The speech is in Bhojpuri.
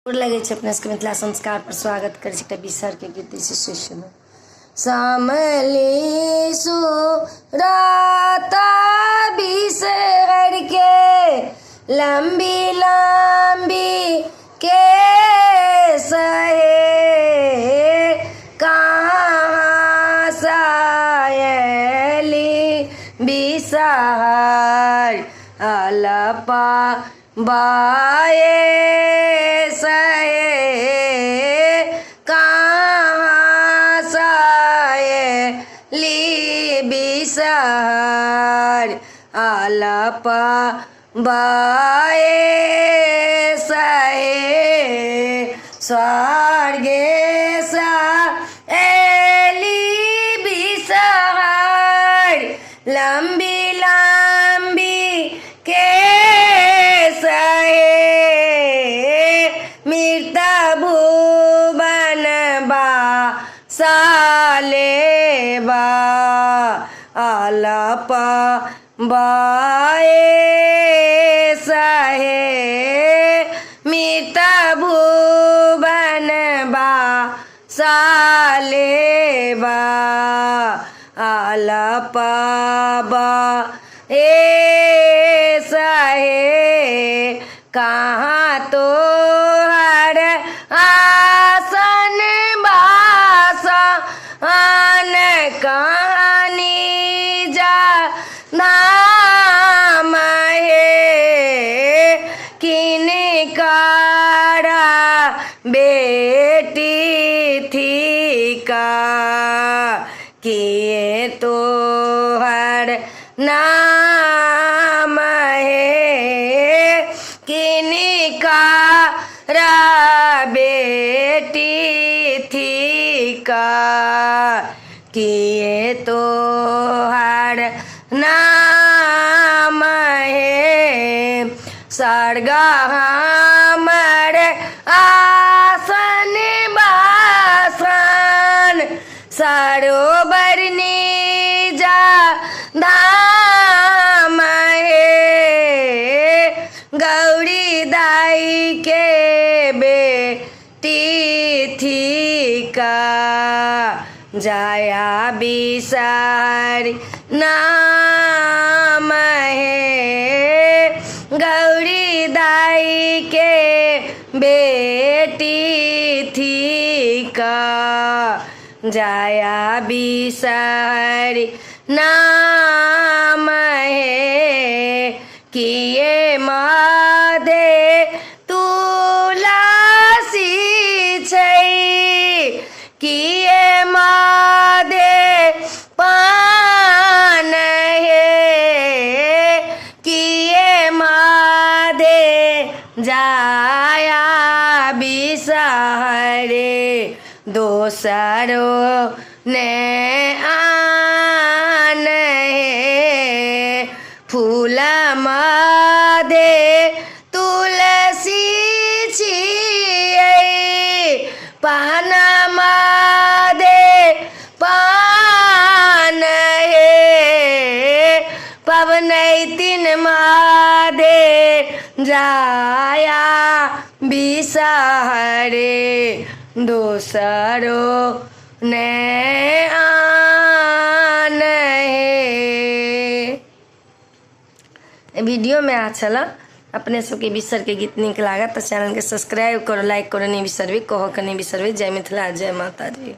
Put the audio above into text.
लगे अपने मिथिला संस्कार पर स्वागत कर बिसर के गीत शिष्य में सामली सुराता बिसर के लंबी लंबी के सहे कहाँ सायली बिसहर अलपा बाए बिसहर अलपा बाए सहे स्वर्गे सा एली बिसहर लंबी लंबी के सहे मृत भुवन बा साले बा अलपा बाए सहे मृत भुवन बा साले बा अलपा बाए सहे कहाँ तो हर आसन बासा आन कहानी जा नाम है किन कारा बेटी थी का किए तो हर नाम है किन कारा बेटी थी का किए तो हर नाम है स्वर्ग हमर आसन बासन सरोवर निजा धाम है गौरी दाई के बेटी थी का जाया बिसहर नाम है गौरी दाई के बेटी थी का जाया बिसहर नाम है किए माधे तुलसी छै किए माधे पान है किए माधे जाया बिसहरे दोसरो ने आन है फूल माधे तुलसी छियै पान माधे पान है पवनैतिन माधे जाया बिसहरे दोसरो ने आन है। वीडियो में अच्छा लगा अपने सबके बिसर के गीत निक लगा तो चैनल के सब्सक्राइब करो, लाइक करो नहीं बिसरबे, कहो के नहीं बिसरबे। जय मिथिला, जय माता दी।